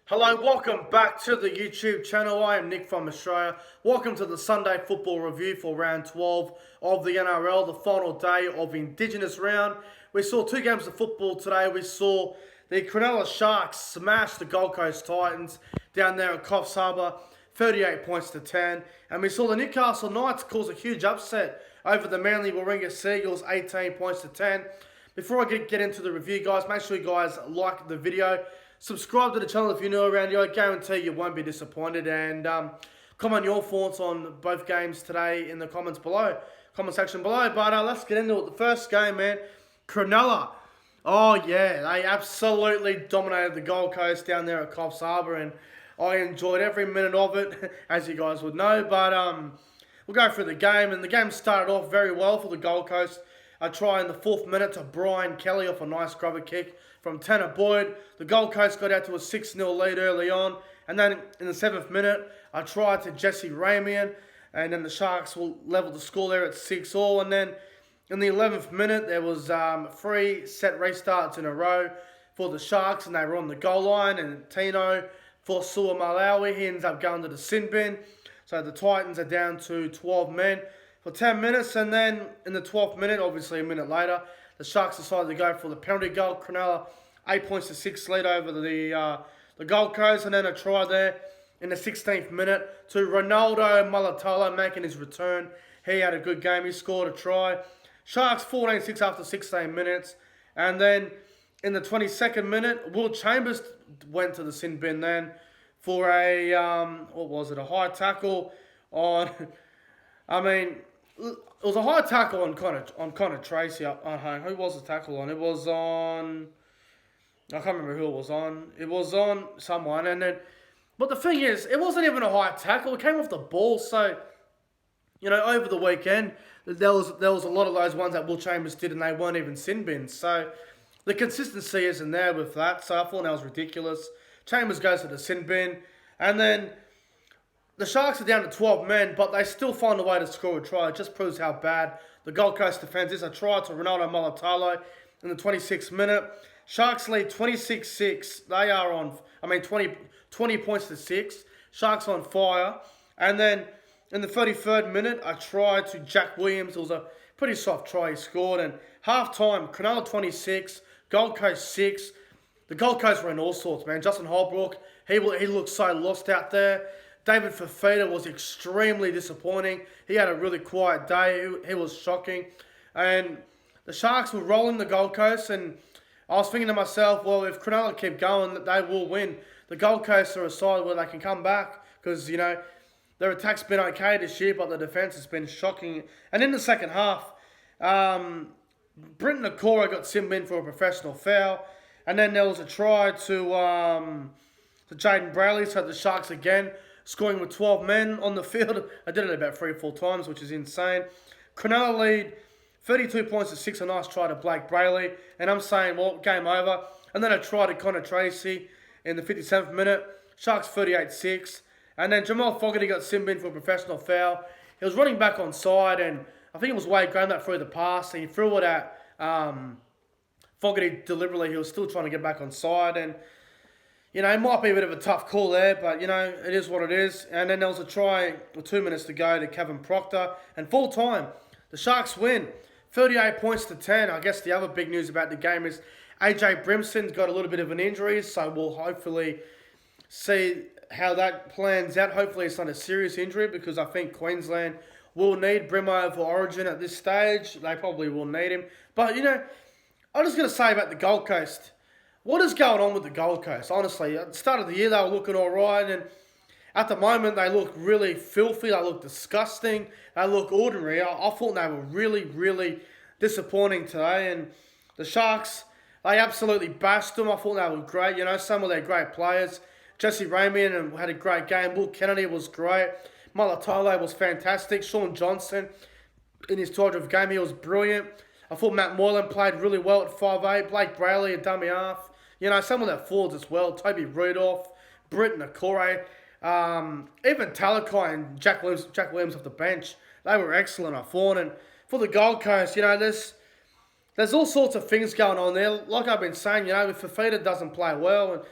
Hello, welcome back to the YouTube channel. I am Nick from Australia. Welcome to the Sunday football review for round 12 of the NRL, the final day of Indigenous round. We saw two games of football today. We saw the Cronulla Sharks smash the Gold Coast Titans down there at Coffs Harbour, 38 points to 10. And we saw the Newcastle Knights cause a huge upset over the Manly Warringah Seagulls, 18 points to 10. Before I get into the review, guys, make sure you guys like the video. Subscribe to the channel if you're new around here. I guarantee you won't be disappointed. And comment your thoughts on both games today in the comment section below. But let's get into it. The first game, man, Cronulla. Oh, yeah, they absolutely dominated the Gold Coast down there at Coffs Harbour. And I enjoyed every minute of it, as you guys would know. But we'll go through the game. And the game started off very well for the Gold Coast. A try in the 4th minute to Brian Kelly off a nice grubber kick from Tanner Boyd. The Gold Coast got out to a 6-0 lead early on. And then in the 7th minute, a try to Jesse Ramian. And then the Sharks will level the score there at 6-all. And then in the 11th minute, there was 3 set restarts in a row for the Sharks. And they were on the goal line. And Tino for Sua Malawi, he ends up going to the sin bin. So the Titans are down to 12 men for 10 minutes, and then in the 12th minute, obviously a minute later, the Sharks decided to go for the penalty goal. Cronulla 8 points to 6 lead over the Gold Coast, and then a try there in the 16th minute to Ronaldo Mulatalo making his return. He had a good game. He scored a try. Sharks 14-6 after 16 minutes, and then in the 22nd minute, Will Chambers went to the sin bin then for a a high tackle on. It was a high tackle on Connor Tracy up at home. Who was the tackle on? It was on. I can't remember who it was on. It was on someone, and then. But the thing is, it wasn't even a high tackle. It came off the ball. So, over the weekend, there was a lot of those ones that Will Chambers did, and they weren't even sin bins. So, the consistency isn't there with that. So I thought that was ridiculous. Chambers goes to the sin bin, and then the Sharks are down to 12 men, but they still find a way to score a try. It just proves how bad the Gold Coast defence is. A try to Ronaldo Mulatalo in the 26th minute. Sharks lead 26-6. They are on, 20 points to 6. Sharks on fire. And then in the 33rd minute, a try to Jack Williams. It was a pretty soft try he scored. And half-time, Cronulla 26, Gold Coast 6. The Gold Coast were in all sorts, man. Justin Holbrook, he looked so lost out there. David Fafita was extremely disappointing. He had a really quiet day. He was shocking. And the Sharks were rolling the Gold Coast. And I was thinking to myself, well, if Cronulla keep going, they will win. The Gold Coast are a side where they can come back. Because, their attack's been okay this year, but the defence has been shocking. And in the second half, Britton Okora got sin bin for a professional foul. And then there was a try to Jaden Brayley. So the Sharks again scoring with 12 men on the field. I did it about 3 or 4 times, which is insane. Cronulla lead 32 points to 6. A nice try to Blake Brayley. And I'm saying, well, game over. And then a try to Connor Tracy in the 57th minute. Sharks 38-6. And then Jamal Fogarty got sin bin for a professional foul. He was running back on side, and I think it was Wade Graham that threw the pass. And he threw it at Fogarty deliberately. He was still trying to get back on side. And it might be a bit of a tough call there, but, it is what it is. And then there was a try with 2 minutes to go to Kevin Proctor. And full time, the Sharks win 38 points to 10. I guess the other big news about the game is AJ Brimson's got a little bit of an injury, so we'll hopefully see how that plans out. Hopefully it's not a serious injury, because I think Queensland will need Brimo for Origin at this stage. They probably will need him. But, I'm just going to say about the Gold Coast. What is going on with the Gold Coast? Honestly, at the start of the year, they were looking all right. And at the moment, they look really filthy. They look disgusting. They look ordinary. I thought they were really, really disappointing today. And the Sharks, they absolutely bashed them. I thought they were great. Some of their great players. Jesse Ramian had a great game. Will Kennedy was great. Mulatalo was fantastic. Sean Johnson, in his 12th game, he was brilliant. I thought Matt Moylan played really well at 5'8". Blake Brayley, a dummy half. Some of their forwards as well. Toby Rudolph, Britton Okora, even Talakai and Jack Williams off the bench. They were excellent, I thought. And for the Gold Coast, there's all sorts of things going on there. Like I've been saying, if Fafita doesn't play well, and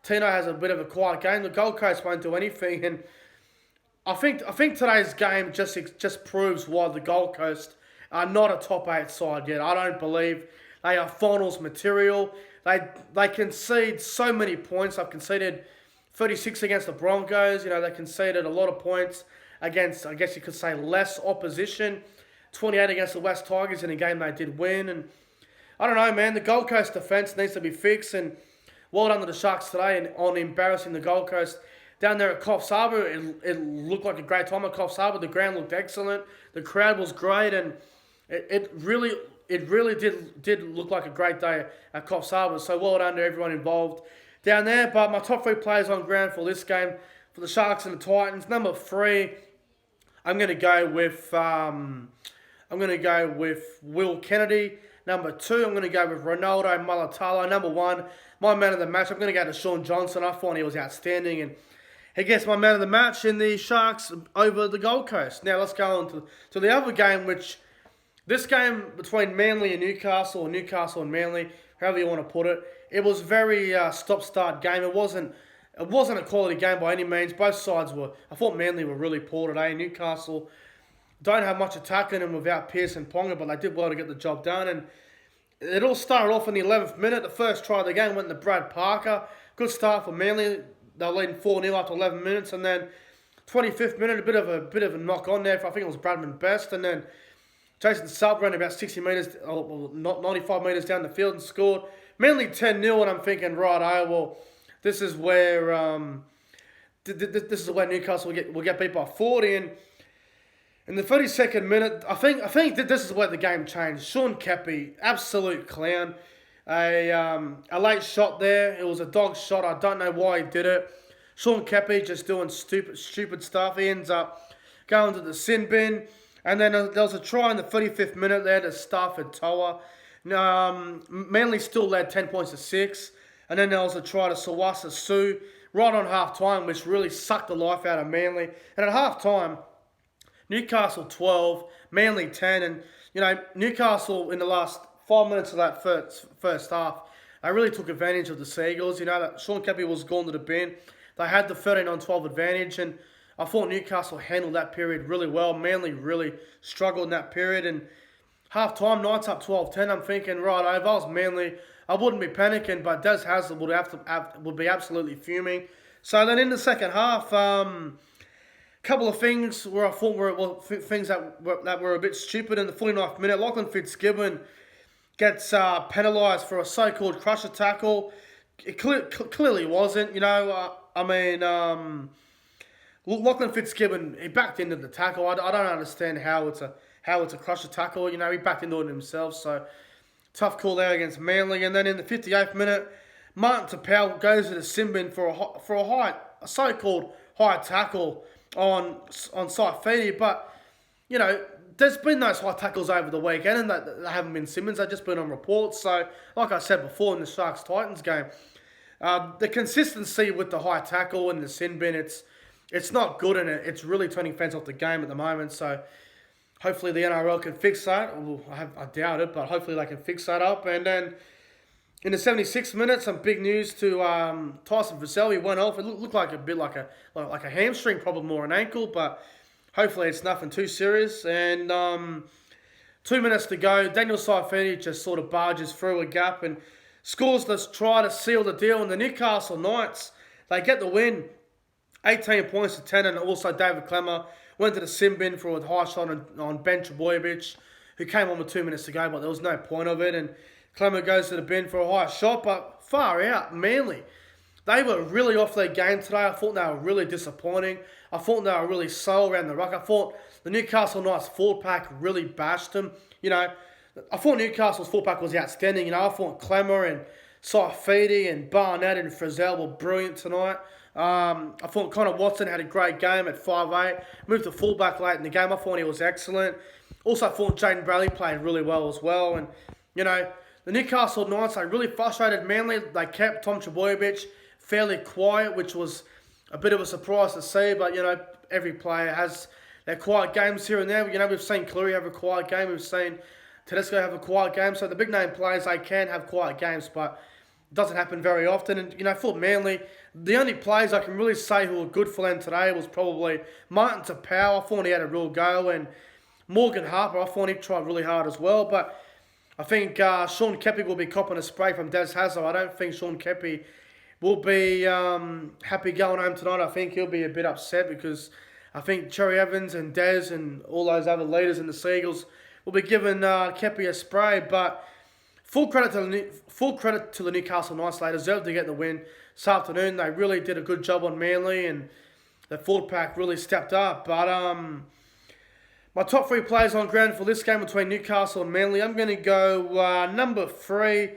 Tino has a bit of a quiet game. The Gold Coast won't do anything, and I think today's game just proves why the Gold Coast are not a top 8 side yet. I don't believe they are finals material. They concede so many points. They've conceded 36 against the Broncos. They conceded a lot of points against, I guess you could say, less opposition. 28 against the West Tigers in a game they did win. And I don't know, man. The Gold Coast defence needs to be fixed. And well done to the Sharks today on embarrassing the Gold Coast. Down there at Coffs Harbour, it looked like a great time at Coffs Harbour. The ground looked excellent. The crowd was great, and it really did look like a great day at Coffs Harbour. So well done to everyone involved down there. But my top 3 players on ground for this game, for the Sharks and the Titans. Number 3, I'm going to go with Will Kennedy. Number 2, I'm going to go with Ronaldo Mulatalo. Number 1, my man of the match, I'm going to go to Sean Johnson. I thought he was outstanding, and he gets my man of the match in the Sharks over the Gold Coast. Now let's go on to the other game, this game between Manly and Newcastle, or Newcastle and Manly, however you want to put it. It was very stop-start game. It wasn't a quality game by any means. Both sides were. I thought Manly were really poor today. Newcastle don't have much attack in them without Pearce and Ponga, but they did well to get the job done. And it all started off in the 11th minute. The first try of the game went to Brad Parker. Good start for Manly. They were leading 4-0 after 11 minutes, and then 25th minute, a bit of a knock on there. I think it was Bradman Best, and then Jason Sub ran about 60 metres, 95 metres down the field and scored. Manly 10-0, and I'm thinking, right, well, this is where Newcastle will get beat by 40. And in the 32nd minute, I think that this is where the game changed. Sean Keppie, absolute clown. A late shot there. It was a dog shot. I don't know why he did it. Sean Keppie just doing stupid stuff. He ends up going to the sin bin. And then there was a try in the 35th minute there to Stafford Toa. Manly still led 10 points to 6. And then there was a try to Sawasa Sue right on half-time, which really sucked the life out of Manly. And at half-time, Newcastle 12, Manly 10. And, Newcastle in the last 5 minutes of that first half, they really took advantage of the Seagulls. That Sean Keppie was gone to the bin. They had the 13-12 advantage, and I thought Newcastle handled that period really well. Manly really struggled in that period, and half-time, Knights up 12-10. I'm thinking, right, if I was Manly, I wouldn't be panicking, but Des Hasler would be absolutely fuming. So then in the second half, couple of things where I thought were things that were a bit stupid. In the 49th minute, Lachlan Fitzgibbon gets penalised for a so-called crusher tackle. It clearly wasn't. Lachlan Fitzgibbon, he backed into the tackle. I don't understand how it's a crusher tackle. He backed into it himself. So tough call there against Manly. And then in the 58th minute, Martin Tapau goes to the sin bin for a so-called high tackle on Saifidi. But there's been those high tackles over the weekend, and they haven't been Simmons. They've just been on reports. So, like I said before in the Sharks-Titans game, the consistency with the high tackle and the sin bin, it's not good, and it's really turning fans off the game at the moment. So, hopefully the NRL can fix that. Well, I doubt it, but hopefully they can fix that up. And then in the 76th minute, some big news to Tyson Vassell. He went off. It looked like a bit like a hamstring problem or an ankle, but hopefully it's nothing too serious. And 2 minutes to go. Daniel Saifidi just sort of barges through a gap and scores this try to seal the deal. And the Newcastle Knights, they get the win. 18 points to 10. And also David Clemmer went to the sin bin for a high shot on Ben Trebojevic, who came on with 2 minutes to go, but there was no point of it. And Clemmer goes to the bin for a high shot, but far out, Manly. They were really off their game today. I thought they were really disappointing. I thought they were really slow around the ruck. I thought the Newcastle Knights forward pack really bashed them. I thought Newcastle's forward pack was outstanding. I thought Clemmer and Saifidi and Barnett and Frizzell were brilliant tonight. I thought Connor Watson had a great game at 5'8". Moved to fullback late in the game. I thought he was excellent. Also, I thought Jaden Bradley played really well as well. And, the Newcastle Knights, they really frustrated Manly. They kept Tom Trebojevic fairly quiet, which was a bit of a surprise to see. But, every player has their quiet games here and there. We've seen Cleary have a quiet game. We've seen Tedesco have a quiet game. So the big name players, they can have quiet games. But, Doesn't happen very often. And, for Manly, the only players I can really say who were good for them today was probably Martin Tapau. I thought he had a real go. And Morgan Harper, I thought he tried really hard as well. But I think Sean Kepi will be copping a spray from Des Hasler. I don't think Sean Kepi will be happy going home tonight. I think he'll be a bit upset because I think Cherry Evans and Des and all those other leaders in the Seagulls will be giving Kepi a spray. But full credit to the Newcastle Knights. They deserved to get the win this afternoon. They really did a good job on Manly, and the forward pack really stepped up. But my top 3 players on ground for this game between Newcastle and Manly, I'm going to go number 3.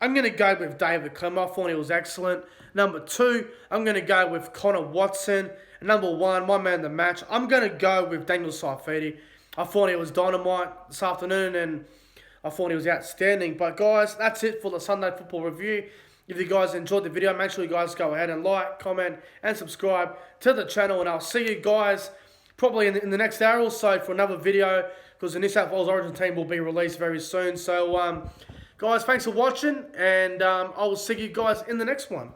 I'm going to go with David Clemmer. I thought he was excellent. Number 2, I'm going to go with Connor Watson. And number 1, my man of the match, I'm going to go with Daniel Saifiti. I thought he was dynamite this afternoon, and I thought he was outstanding. But guys, that's it for the Sunday Football Review. If you guys enjoyed the video, make sure you guys go ahead and like, comment, and subscribe to the channel. And I'll see you guys probably in the next hour or so for another video, because the New South Wales Origin team will be released very soon. So, guys, thanks for watching, and I will see you guys in the next one.